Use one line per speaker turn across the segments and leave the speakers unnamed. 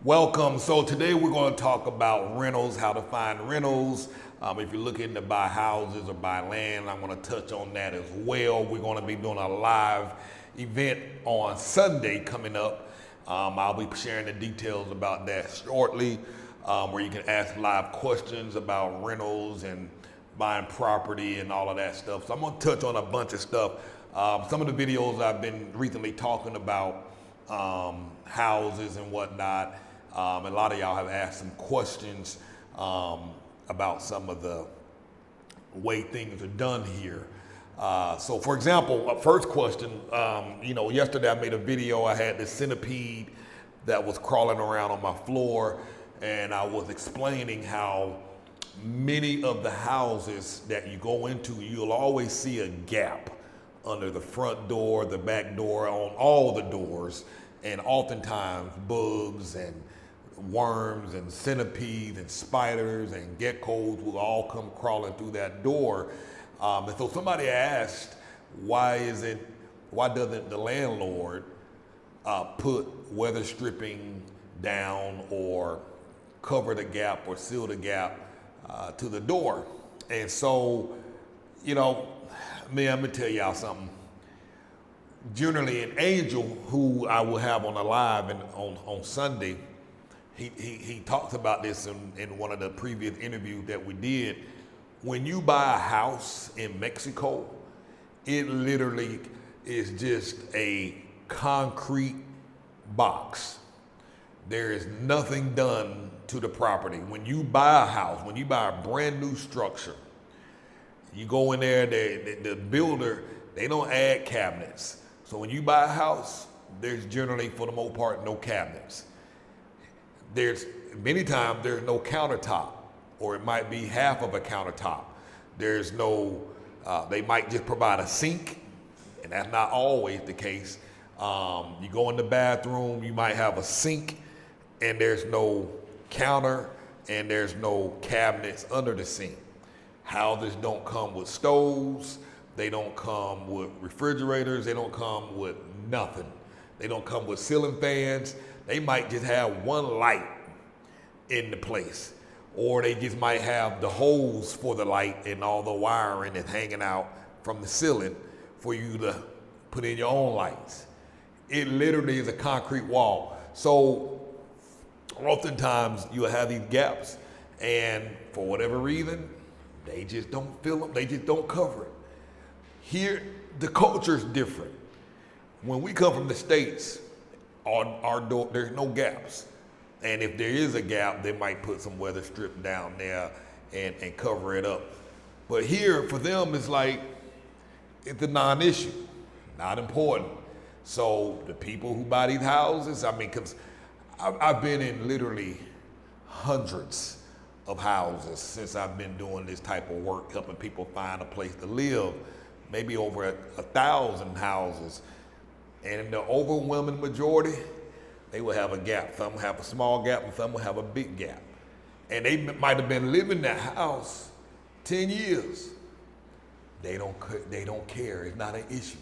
Welcome. So today we're going to talk about rentals, how to find rentals. If you're looking to buy houses or buy land, I'm going to touch on that as well. We're going to be doing a live event on Sunday coming up. I'll be sharing the details about that shortly, where you can ask live questions about rentals and buying property and all of that stuff. So I'm going to touch on a bunch of stuff. Some of the videos I've been recently talking about houses and whatnot. A lot of y'all have asked some questions about some of the way things are done here. So for example, first question, yesterday I made a video. I had this centipede that was crawling around on my floor, and I was explaining how many of the houses that you go into, you'll always see a gap under the front door, the back door, on all the doors, and oftentimes bugs and worms and centipedes and spiders and geckos will all come crawling through that door. And so somebody asked, why doesn't the landlord put weather stripping down or cover the gap or seal the gap to the door? And so, I'm gonna tell y'all something. Generally, an angel who I will have on a live on Sunday, he talks about this in one of the previous interviews that we did. When you buy a house in Mexico, it literally is just a concrete box. There is nothing done to the property. When you buy a house, when you buy a brand new structure, you go in there, the builder, they don't add cabinets. So when you buy a house, there's generally, for the most part, no cabinets. Many times there's no countertop, or it might be half of a countertop. There's no, they might just provide a sink, and that's not always the case. You go in the bathroom, you might have a sink, and there's no counter, and there's no cabinets under the sink. Houses don't come with stoves. They don't come with refrigerators. They don't come with nothing. They don't come with ceiling fans. They might just have one light in the place, or they just might have the hose for the light and all the wiring is hanging out from the ceiling for you to put in your own lights. It literally is a concrete wall. So oftentimes you'll have these gaps, and for whatever reason, they just don't fill them. They just don't cover it. Here, the culture is different. When we come from the States, our door, there's no gaps. And if there is a gap, they might put some weather strip down there and cover it up. But here, for them, it's like, it's a non-issue, not important. So the people who buy these houses, because I've been in literally hundreds of houses since I've been doing this type of work, helping people find a place to live, maybe over 1,000 houses. And in the overwhelming majority, they will have a gap. Some have a small gap and some will have a big gap. And they might have been living in that house 10 years. They don't care. It's not an issue.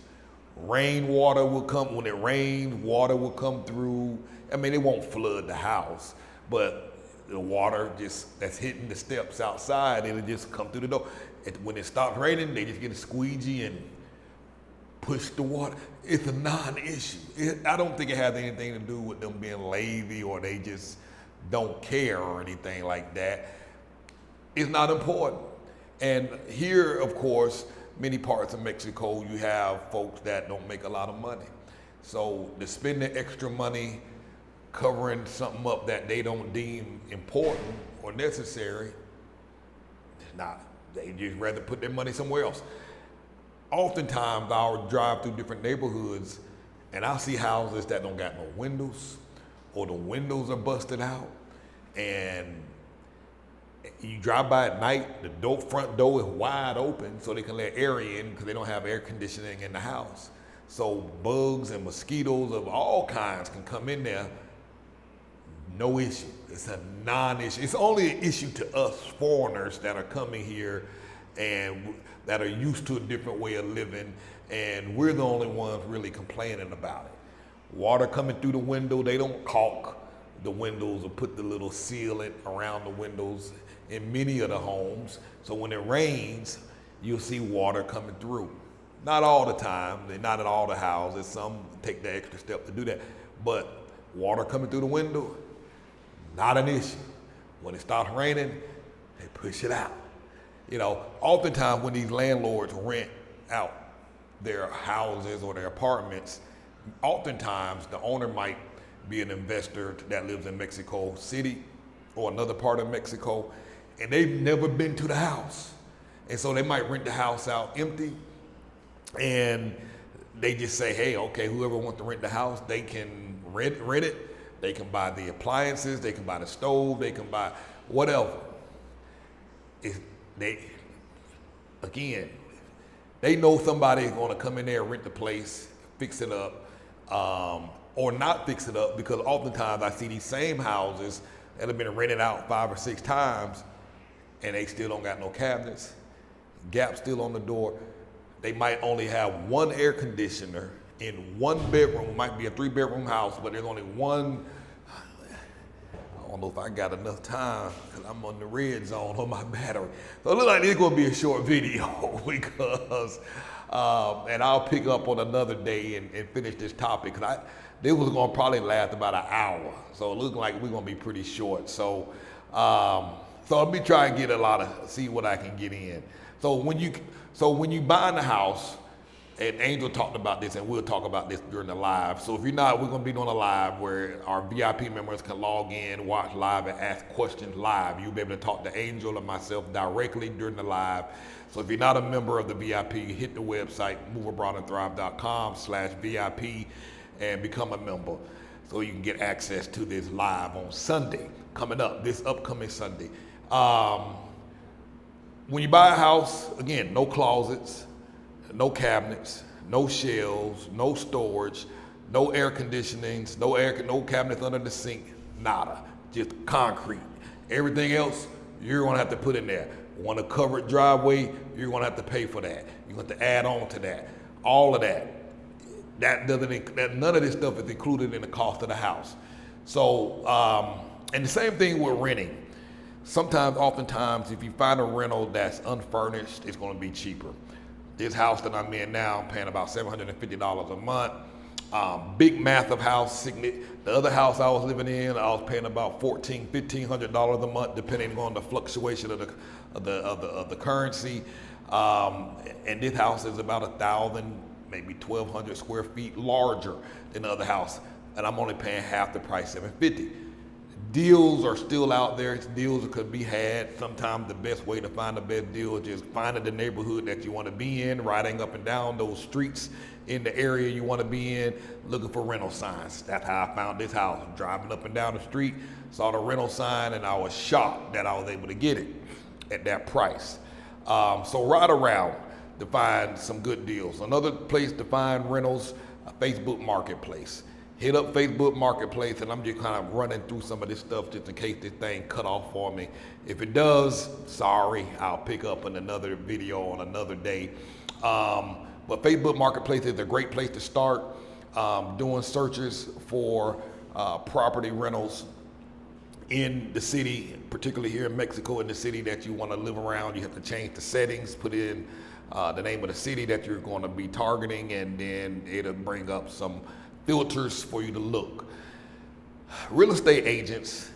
Rainwater will come. When it rains, water will come through. It won't flood the house, but the water that's hitting the steps outside, it'll just come through the door. When it stops raining, they just get a squeegee and push the water. It's a non-issue. I don't think it has anything to do with them being lazy or they just don't care or anything like that. It's not important. And here, of course, many parts of Mexico, you have folks that don't make a lot of money. So to spend the extra money covering something up that they don't deem important or necessary, it's not. They just rather put their money somewhere else. Oftentimes I'll drive through different neighborhoods and I'll see houses that don't got no windows, or the windows are busted out, and you drive by at night, the front door is wide open so they can let air in because they don't have air conditioning in the house. So bugs and mosquitoes of all kinds can come in there. No issue. It's a non-issue. It's only an issue to us foreigners that are coming here and that are used to a different way of living, and we're the only ones really complaining about it. Water coming through the window, they don't caulk the windows or put the little sealant around the windows in many of the homes. So when it rains, you'll see water coming through. Not all the time, not in all the houses. Some take the extra step to do that. But water coming through the window, not an issue. When it starts raining, they push it out. You know, oftentimes when these landlords rent out their houses or their apartments, oftentimes the owner might be an investor that lives in Mexico City or another part of Mexico, and they've never been to the house. And so they might rent the house out empty, and they just say, hey, okay, whoever wants to rent the house, they can rent it. They can buy the appliances, they can buy the stove, they can buy whatever. They know somebody is going to come in there and rent the place, fix it up, or not fix it up, because oftentimes I see these same houses that have been rented out 5 or 6 times and they still don't got no cabinets, gaps still on the door. They might only have one air conditioner in one bedroom. It might be a 3-bedroom house, but there's only one. I don't know if I got enough time because I'm on the red zone on my battery. So it looks like it's gonna be a short video because, and I'll pick up on another day and finish this topic, because this was gonna probably last about an hour. So it looks like we're gonna be pretty short. So let me try and get see what I can get in. So when you buy in the house, and Angel talked about this, and we'll talk about this during the live. So if you're not, we're gonna be doing a live where our VIP members can log in, watch live, and ask questions live. You'll be able to talk to Angel and myself directly during the live. So if you're not a member of the VIP, hit the website, moveabroadandthrive.com/VIP, and become a member so you can get access to this live on Sunday, coming up, this upcoming Sunday. When you buy a house, again, no closets, no cabinets, no shelves, no storage, no air conditionings, no cabinets under the sink, nada, just concrete. Everything else, you're gonna have to put in there. Want a covered driveway, you're gonna have to pay for that. You're gonna have to add on to that. All of that. None of this stuff is included in the cost of the house. So, and the same thing with renting. Oftentimes, if you find a rental that's unfurnished, it's gonna be cheaper. This house that I'm in now, I'm paying about $750 a month. Big massive house. The other house I was living in, I was paying about $1,500 a month, depending on the fluctuation of the currency. And this house is about 1,000, maybe 1,200 square feet larger than the other house, and I'm only paying half the price, $750. Deals are still out there. Deals could be had. Sometimes the best way to find the best deal is just finding the neighborhood that you want to be in, riding up and down those streets in the area you want to be in, looking for rental signs. That's how I found this house. Driving up and down the street, saw the rental sign, and I was shocked that I was able to get it at that price. So ride around to find some good deals. Another place to find rentals, a Facebook Marketplace. Hit up Facebook Marketplace, and I'm just kind of running through some of this stuff just in case this thing cut off for me. If it does, sorry, I'll pick up in another video on another day. But Facebook Marketplace is a great place to start doing searches for property rentals in the city, particularly here in Mexico, in the city that you want to live around. You have to change the settings, put in the name of the city that you're going to be targeting, and then it'll bring up some filters for you to look. Real estate agents,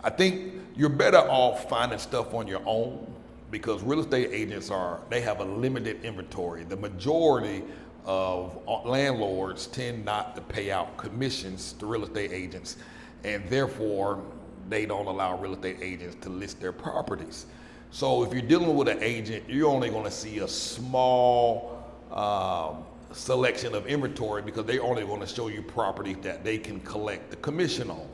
I think you're better off finding stuff on your own, because real estate agents they have a limited inventory. The majority of landlords tend not to pay out commissions to real estate agents, and therefore they don't allow real estate agents to list their properties. So if you're dealing with an agent, you're only going to see a small selection of inventory, because they're only going to show you properties that they can collect the commission on.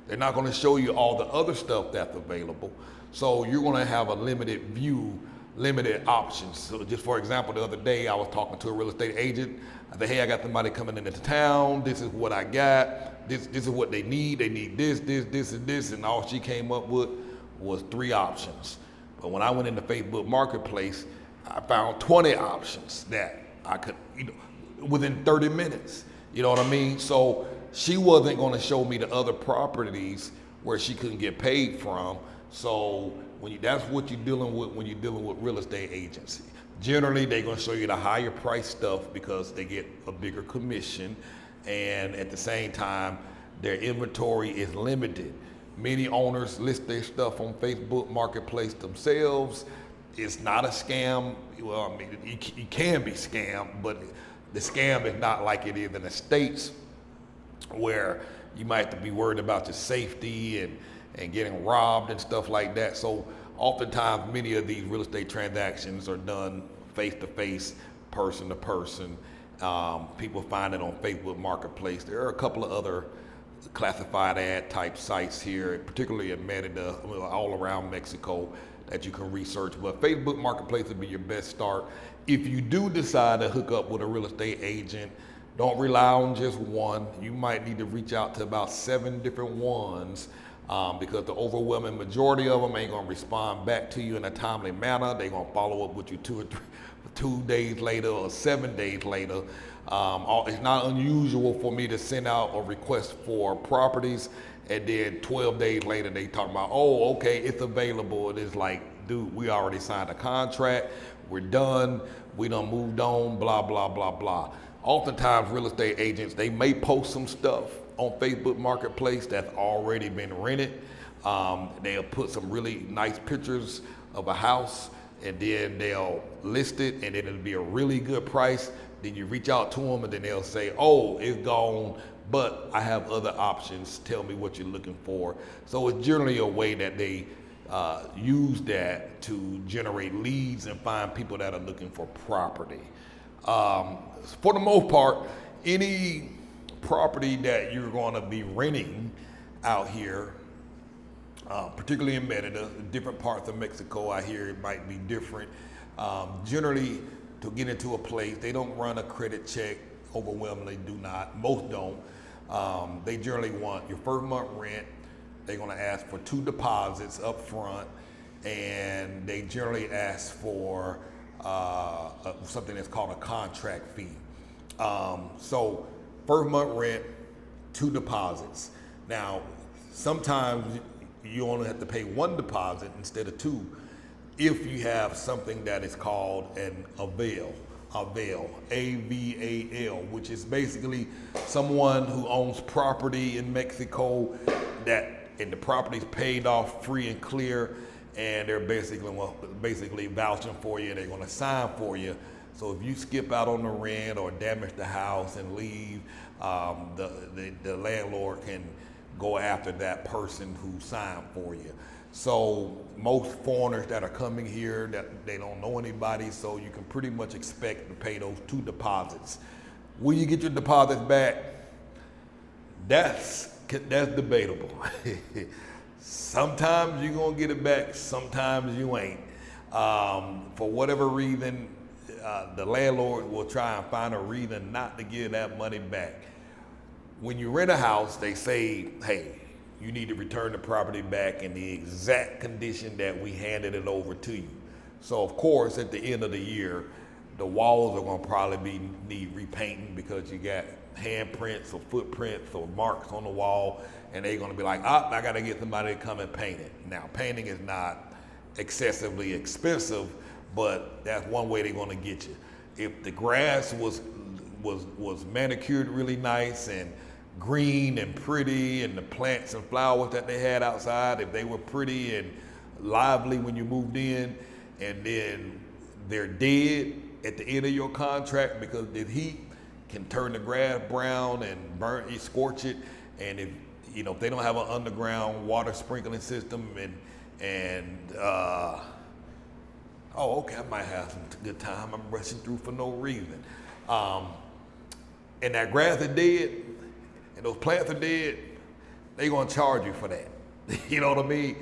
They're not going to show you all the other stuff that's available. So you're going to have a limited view, limited options. So just for example, the other day I was talking to a real estate agent. I said, hey, I got somebody coming into town. This is what I got. This is what they need. They need this, and this. And all she came up with was 3 options. But when I went into Facebook Marketplace, I found 20 options that I could, within 30 minutes. You know what I mean? So she wasn't going to show me the other properties where she couldn't get paid from. So that's what you're dealing with when you're dealing with real estate agency. Generally, they're going to show you the higher price stuff because they get a bigger commission, and at the same time, their inventory is limited. Many owners list their stuff on Facebook Marketplace themselves. It's not a scam. Well, I mean, it can be scam, but the scam is not like it is in the States, where you might have to be worried about your safety and getting robbed and stuff like that. So oftentimes, many of these real estate transactions are done face-to-face, person-to-person. People find it on Facebook Marketplace. There are a couple of other classified ad type sites here, particularly in Merida, all around Mexico, that you can research. But Facebook Marketplace would be your best start. If you do decide to hook up with a real estate agent, don't rely on just one. You might need to reach out to about 7 different ones, because the overwhelming majority of them ain't gonna respond back to you in a timely manner. They're gonna follow up with you 2 days later or 7 days later. It's not unusual for me to send out a request for properties, and then 12 days later they talk about, oh, okay, it's available. And it's like, dude, we already signed a contract, we're done, we done moved on, blah, blah, blah, blah. Oftentimes real estate agents, they may post some stuff on Facebook Marketplace that's already been rented. They'll put some really nice pictures of a house, and then they'll list it, and then it'll be a really good price. Then you reach out to them, and then they'll say, oh, it's gone, but I have other options. Tell me what you're looking for. So it's generally a way that they use that to generate leads and find people that are looking for property. For the most part, any property that you're going to be renting out here, particularly in Merida, different parts of Mexico, I hear it might be different. Generally, to get into a place, they don't run a credit check. Overwhelmingly do not. Most don't. They generally want your first month rent. They're going to ask for 2 deposits up front, and they generally ask for something that's called a contract fee. So first month rent, 2 deposits. Now, sometimes you only have to pay 1 deposit instead of 2 if you have something that is called an avail, A-V-A-L, which is basically someone who owns property in Mexico and the property's paid off free and clear, and they're basically vouching for you, and they're going to sign for you. So if you skip out on the rent or damage the house and leave, the landlord can go after that person who signed for you. So most foreigners that are coming here, that they don't know anybody, so you can pretty much expect to pay those 2 deposits. Will you get your deposits back? That's debatable. Sometimes you're gonna get it back, sometimes you ain't. For whatever reason, the landlord will try and find a reason not to give that money back. When you rent a house, they say, hey, you need to return the property back in the exact condition that we handed it over to you. So of course, at the end of the year, the walls are gonna probably need repainting because you got handprints or footprints or marks on the wall, and they're gonna be like, I gotta get somebody to come and paint it. Now, painting is not excessively expensive, but that's one way they're gonna get you. If the grass was manicured really nice and green and pretty, and the plants and flowers that they had outside, if they were pretty and lively when you moved in, and then they're dead at the end of your contract because the heat can turn the grass brown and burn it, scorch it, and if they don't have an underground water sprinkling system, okay, I might have some good time. I'm rushing through for no reason, and that grass is dead, and those plants are dead, they gonna charge you for that. You know what I mean?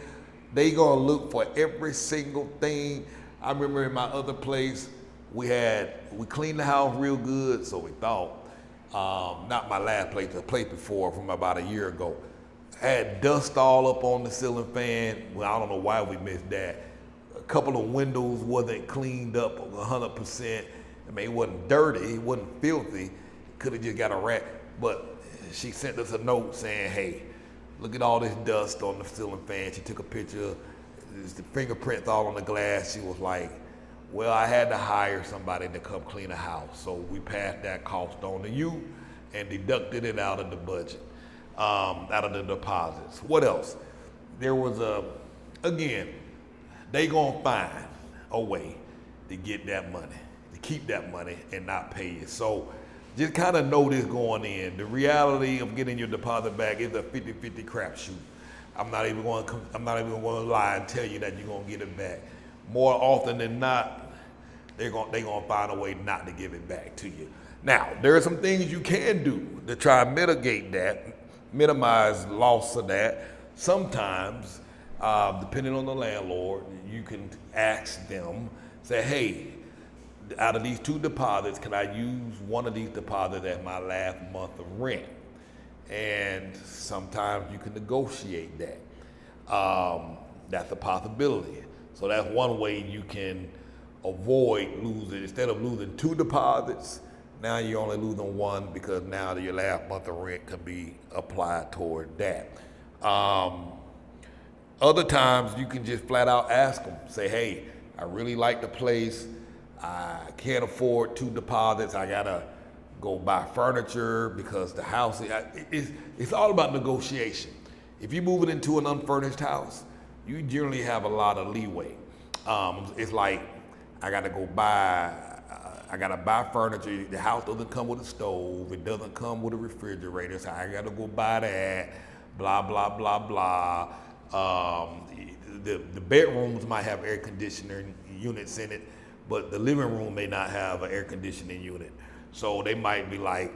They gonna look for every single thing. I remember in my other place, we cleaned the house real good, so we thought, not my last place, the place before from about a year ago, had dust all up on the ceiling fan. Well, I don't know why we missed that. A couple of windows wasn't cleaned up 100%. I mean, it wasn't dirty, it wasn't filthy. Could have just got a rat, but she sent us a note saying, hey, look at all this dust on the ceiling fan. She took a picture, there's the fingerprints all on the glass. She was like, well, I had to hire somebody to come clean the house. So we passed that cost on to you and deducted it out of the budget, out of the deposits. What else? There was again, they gonna find a way to get that money, to keep that money and not pay you. So just kind of know this going in. The reality of getting your deposit back is a 50-50 crapshoot. I'm not even going to lie and tell you that you're going to get it back. More often than not, they're going to find a way not to give it back to you. Now, there are some things you can do to try and mitigate that, minimize loss of that. Sometimes, depending on the landlord, you can ask them, say, hey, out of these 2 deposits, can I use one of these deposits as my last month of rent? And sometimes you can negotiate that. That's a possibility. So that's one way you can avoid losing. Instead of losing 2 deposits, now you're only losing 1 because now your last month of rent can be applied toward that. Other times you can just flat out ask them, say, hey, I really like the place. I can't afford 2 deposits. I gotta go buy furniture because the house, it's all about negotiation. If you move it into an unfurnished house, you generally have a lot of leeway. It's like, I gotta buy furniture. The house doesn't come with a stove. It doesn't come with a refrigerator. So I gotta go buy that, blah, blah, blah, blah. The bedrooms might have air conditioning units in it, but the living room may not have an air conditioning unit. So they might be like,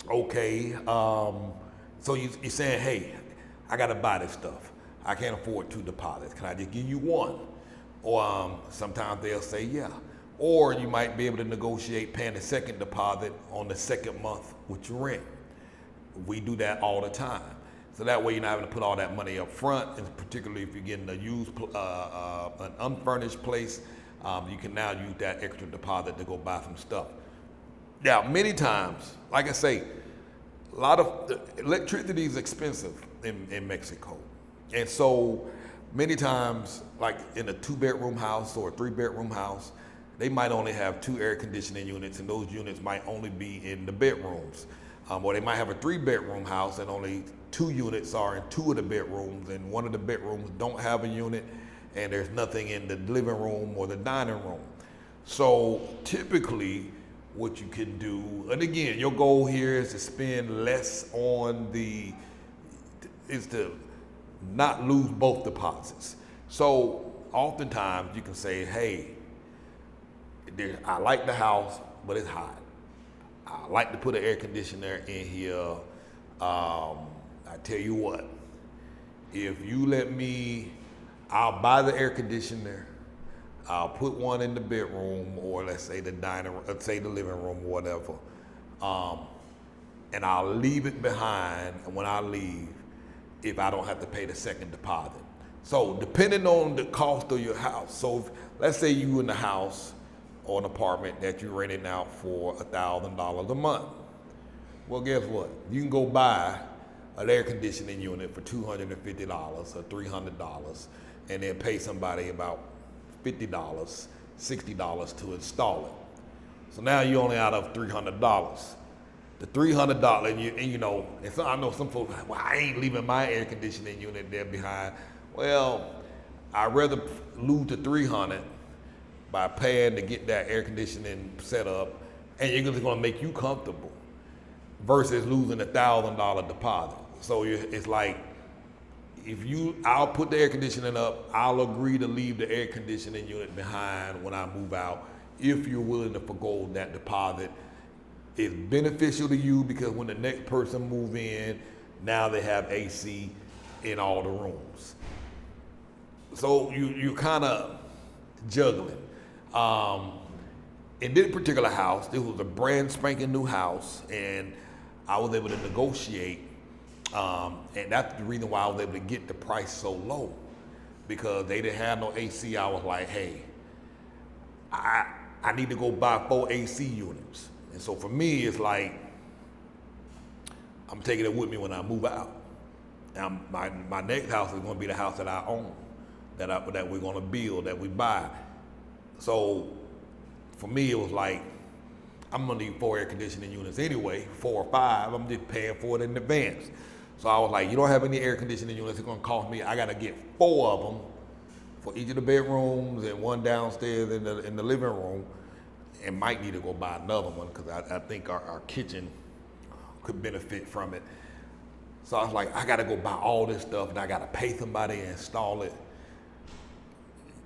okay, so you're saying, hey, I gotta buy this stuff. I can't afford 2 deposits. Can I just give you 1? Or sometimes they'll say, yeah. Or you might be able to negotiate paying the second deposit on the second month with your rent. We do that all the time. So that way you're not having to put all that money up front, and particularly if you're getting a used, an unfurnished place, you can now use that extra deposit to go buy some stuff. Now, many times, like I say, a lot of electricity is expensive in Mexico. And so many times, like in a 2-bedroom house or a 3-bedroom house, they might only have 2 air conditioning units, and those units might only be in the bedrooms. Or they might have a 3-bedroom house and only 2 units are in 2 of the bedrooms, and 1 of the bedrooms don't have a unit, and there's nothing in the living room or the dining room. So typically what you can do, and again, your goal here is to spend less on is to not lose both deposits. So oftentimes you can say, hey, I like the house, but it's hot. I like to put an air conditioner in here. I tell you what, if you let me, I'll buy the air conditioner. I'll put one in the bedroom, or let's say the the living room, or whatever. And I'll leave it behind when I leave if I don't have to pay the second deposit. So depending on the cost of your house. So let's say you in the house or an apartment that you're renting out for $1,000 a month. Well, guess what? You can go buy an air conditioning unit for $250 or $300 and then pay somebody about $50, $60 to install it. So now you're only out of $300. The $300, and so I know some folks, well, I ain't leaving my air conditioning unit there behind. Well, I'd rather lose the $300 by paying to get that air conditioning set up, and you're just gonna make you comfortable, versus losing $1,000 deposit. So it's like, I'll put the air conditioning up, I'll agree to leave the air conditioning unit behind when I move out, if you're willing to forgo that deposit. It's beneficial to you because when the next person move in, now they have AC in all the rooms. So you kind of juggling. In this particular house, this was a brand spanking new house, and I was able to negotiate, and that's the reason why I was able to get the price so low, because they didn't have no AC. I was like, hey, I need to go buy 4 AC units. And so for me, it's like, I'm taking it with me when I move out. Now, my next house is going to be the house that I own, that we're going to build, that we buy. So for me, it was like, I'm going to need 4 air conditioning units anyway, 4 or 5. I'm just paying for it in advance. So I was like, you don't have any air conditioning units, it's going to cost me, I got to get 4 of them for each of the bedrooms and 1 downstairs in the living room, and might need to go buy another one because I think our kitchen could benefit from it. So I was like, I got to go buy all this stuff and I got to pay somebody to install it.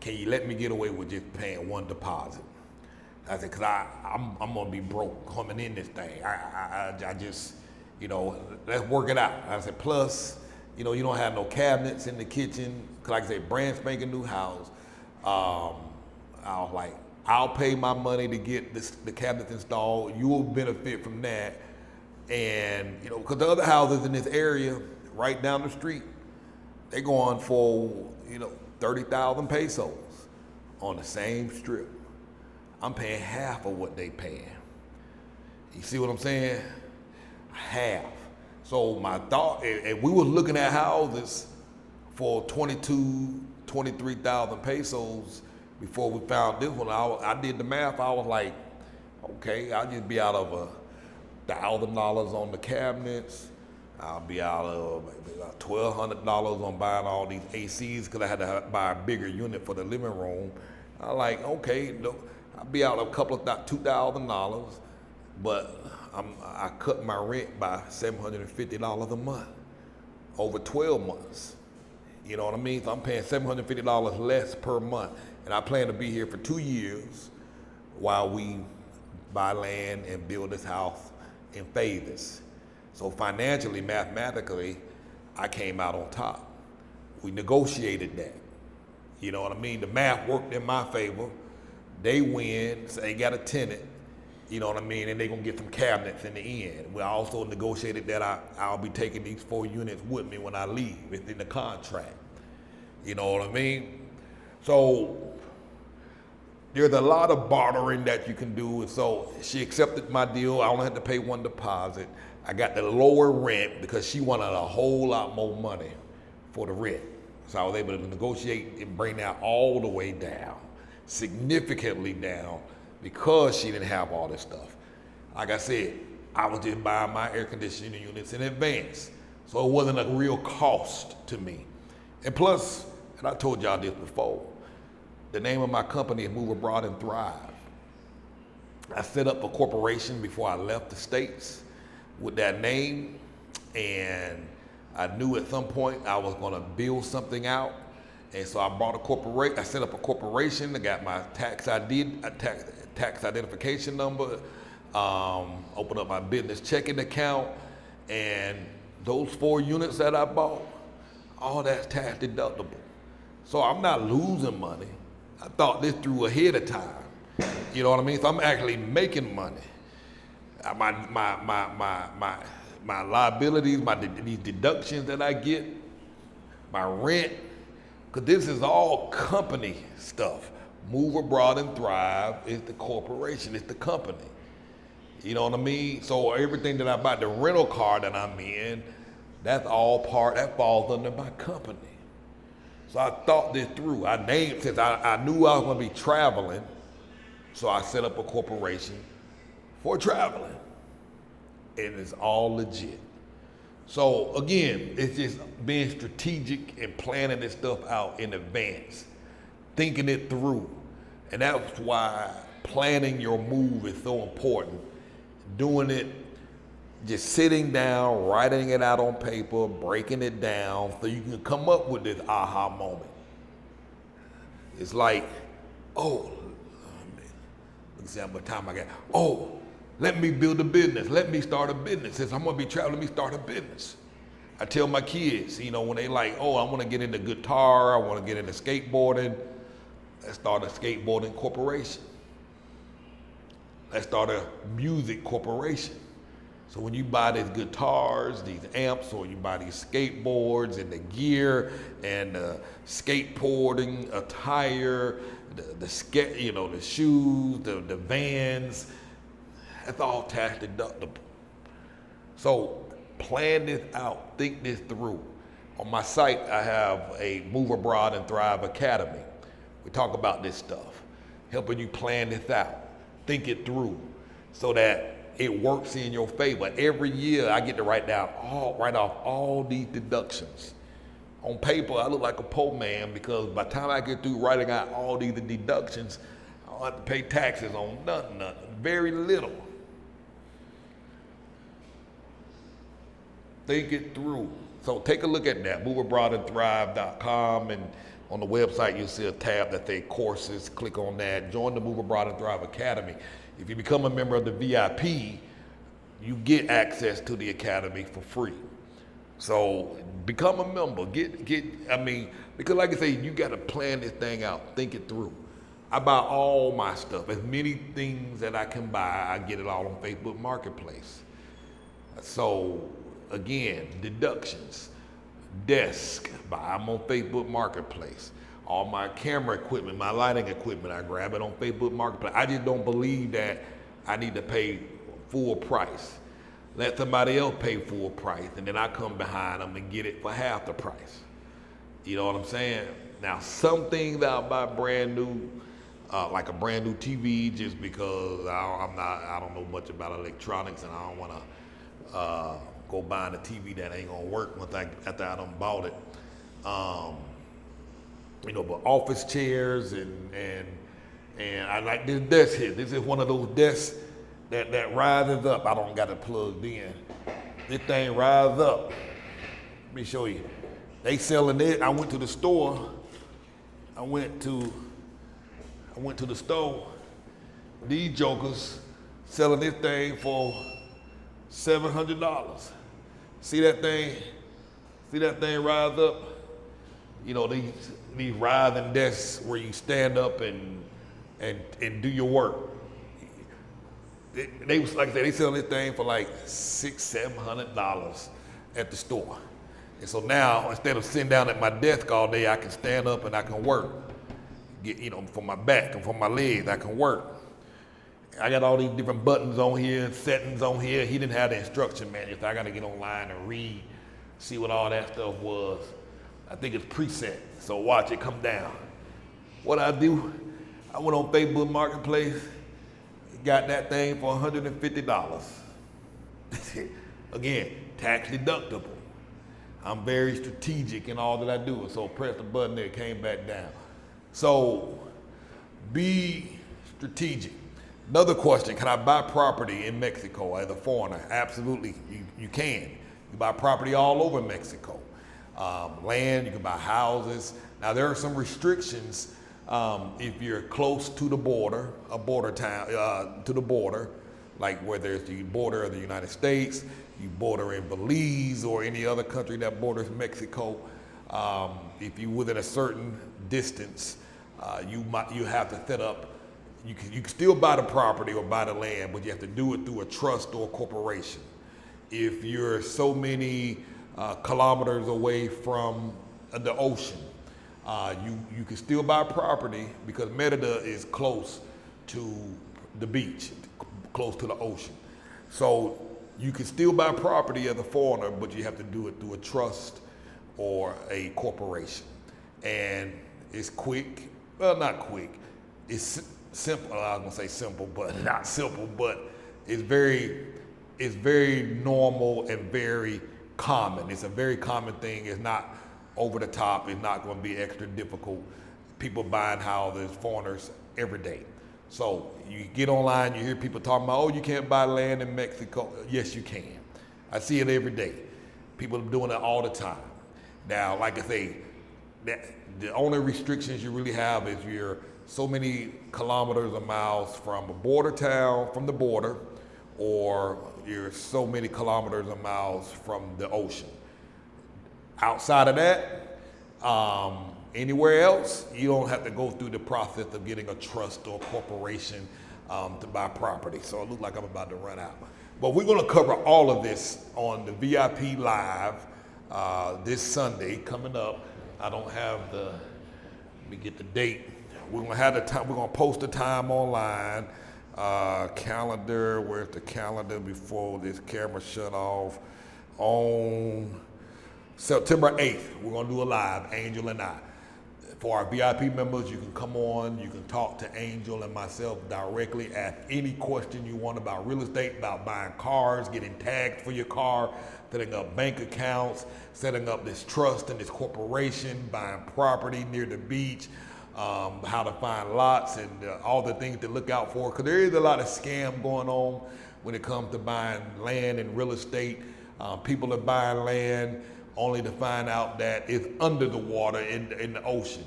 Can you let me get away with just paying 1 deposit? I said, because I'm going to be broke coming in this thing. I just, let's work it out. I said, plus, you don't have no cabinets in the kitchen. Cause like I said, brand spanking new house. I was like, I'll pay my money to get the cabinets installed. You will benefit from that. And, because the other houses in this area, right down the street, they going for, 30,000 pesos on the same strip. I'm paying half of what they paying. You see what I'm saying? Half. So my thought, and we was looking at houses for 23,000 pesos before we found this one. I did the math. I was like, okay, I'll just be out of $1,000 on the cabinets. I'll be out of $1,200 on buying all these ACs because I had to buy a bigger unit for the living room. I like, okay, I'll be out of $2,000, but I cut my rent by $750 a month over 12 months. You know what I mean? So I'm paying $750 less per month, and I plan to be here for 2 years while we buy land and build this house in phases. So financially, mathematically, I came out on top. We negotiated that. You know what I mean? The math worked in my favor. They win, so they got a tenant. You know what I mean? And they're gonna get some cabinets in the end. We also negotiated that I'll be taking these 4 units with me when I leave. It's in the contract. You know what I mean? So there's a lot of bartering that you can do. And so she accepted my deal. I only had to pay 1 deposit. I got the lower rent because she wanted a whole lot more money for the rent. So I was able to negotiate and bring that all the way down, significantly down, because she didn't have all this stuff. Like I said, I was just buying my air conditioning units in advance. So it wasn't a real cost to me. And plus, and I told y'all this before, the name of my company is Move Abroad and Thrive. I set up a corporation before I left the States with that name, and I knew at some point I was gonna build something out. And so I bought a corporation, I set up a corporation, I got my tax identification number, opened up my business checking account, and those 4 units that I bought, all that's tax deductible. So I'm not losing money. I thought this through ahead of time. You know what I mean? So I'm actually making money. My liabilities, these deductions that I get, my rent, because this is all company stuff. Move Abroad and Thrive is the corporation, it's the company. You know what I mean? So everything that I buy, the rental car that I'm in, that's all that falls under my company. So I thought this through. Since I knew I was gonna be traveling, so I set up a corporation for traveling. And it's all legit. So again, it's just being strategic and planning this stuff out in advance, thinking it through. And that's why planning your move is so important. Doing it, just sitting down, writing it out on paper, breaking it down so you can come up with this aha moment. It's like, oh, let me see how much time I got. Oh, let me build a business. Let me start a business. Since I'm gonna be traveling, let me start a business. I tell my kids, when they like, oh, I wanna get into guitar, I wanna get into skateboarding, let's start a skateboarding corporation. Let's start a music corporation. So when you buy these guitars, these amps, or you buy these skateboards and the gear and the skateboarding attire, the shoes, the Vans, that's all tax deductible. So Plan this out, think this through. On my site, I have a Move Abroad and Thrive Academy. We talk about this stuff, helping you plan this out, think it through, so that it works in your favor. Every year, I get to write off all these deductions. On paper, I look like a poor man because by the time I get through writing out all these deductions, I don't have to pay taxes on nothing, very little. Think it through. So take a look at that, moveabroadandthrive.com, and on the website you'll see a tab that says courses. Click on that. Join the Move Abroad and Thrive Academy. If you become a member of the VIP, you get access to the academy for free. So become a member. Because like I say, you got to plan this thing out, think it through. I buy all my stuff. As many things that I can buy, I get it all on Facebook Marketplace. So again, deductions, desk, buy them on Facebook Marketplace. All my camera equipment, my lighting equipment, I grab it on Facebook Marketplace. I just don't believe that I need to pay full price. Let somebody else pay full price, and then I come behind them and get it for half the price. You know what I'm saying? Now, some things I'll buy brand new, like a brand new TV, just because I don't know much about electronics, and I don't want to go buying a TV that ain't gonna work after I done bought it. But office chairs and I like this desk here. This is one of those desks that rises up. I don't got it plugged in. This thing rises up. Let me show you. They selling it. I went to the store. I went to the store. These jokers selling this thing for $700. See that thing? See that thing rise up? You know, these rising desks where you stand up and do your work. They was like I said, they selling this thing for like $600-700 at the store. And so now, instead of sitting down at my desk all day, I can stand up and I can work. For my back and for my legs, I can work. I got all these different buttons on here, settings on here. He didn't have the instruction manual, so I got to get online and read, see what all that stuff was. I think it's preset, so watch it come down. What I do, I went on Facebook Marketplace, got that thing for $150. Again, tax deductible. I'm very strategic in all that I do, and so press the button there, it came back down. So be strategic. Another question, can I buy property in Mexico as a foreigner? Absolutely, you can. You buy property all over Mexico. Land, you can buy houses. Now there are some restrictions if you're close to the border, a border town, to the border, like whether it's the border of the United States, you border in Belize or any other country that borders Mexico. If you're within a certain distance, you have to set up. You can still buy the property or buy the land, but you have to do it through a trust or a corporation. If you're so many kilometers away from the ocean, you can still buy property because Merida is close to the beach, close to the ocean. So you can still buy property as a foreigner, but you have to do it through a trust or a corporation. And it's quick, well, not quick, it's simple. I was gonna say simple, but not simple, but it's very normal and very common. It's a very common thing. It's not over the top. It's not gonna be extra difficult. People buying houses, foreigners, every day. So you get online, you hear people talking about, oh, you can't buy land in Mexico. Yes, you can. I see it every day. People are doing it all the time. Now, like I say, the only restrictions you really have is you're so many kilometers or miles from a border town, from the border, or you're so many kilometers or miles from the ocean. Outside of that, anywhere else, you don't have to go through the process of getting a trust or corporation to buy property. So it looks like I'm about to run out. But we're gonna cover all of this on the VIP Live this Sunday coming up. I don't have let me get the date. We're gonna have the time, we're gonna post the time online. Calendar, where's the calendar before this camera shut off? on September 8th, we're gonna do a live, Angel and I. For our VIP members, you can come on, you can talk to Angel and myself directly, ask any question you want about real estate, about buying cars, getting tagged for your car, setting up bank accounts, setting up this trust and this corporation, buying property near the beach, how to find lots and all the things to look out for. Because there is a lot of scam going on when it comes to buying land and real estate. People are buying land only to find out that it's under the water in the ocean,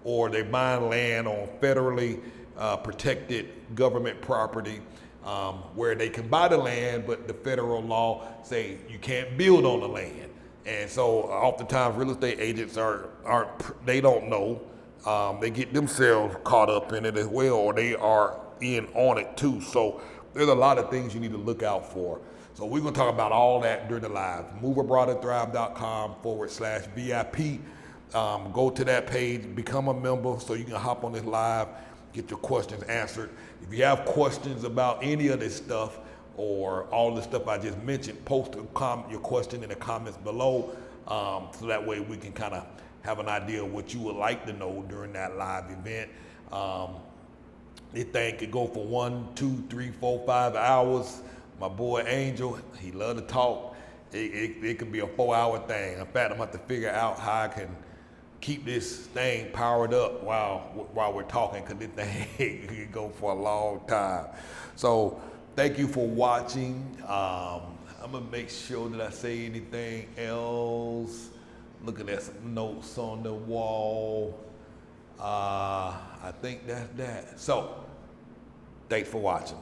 or they're buying land on federally protected government property where they can buy the land, but the federal law say you can't build on the land. And so oftentimes real estate agents they don't know. They get themselves caught up in it as well, or they are in on it too. So there's a lot of things you need to look out for. So we're gonna talk about all that during the live. moveabroadandthrive.com/VIP. Go to that page, become a member so you can hop on this live, get your questions answered. If you have questions about any of this stuff or all the stuff I just mentioned, post your question in the comments below, so that way we can kind of have an idea of what you would like to know during that live event. This thing could go for 1, 2, 3, 4, 5 hours. My boy Angel, he love to talk. It could be a 4-hour thing. In fact, I'm gonna have to figure out how I can keep this thing powered up while we're talking, because this thing can go for a long time. So thank you for watching. I'm gonna make sure that I say anything else. Looking at some notes on the wall. I think that's that. So thanks for watching.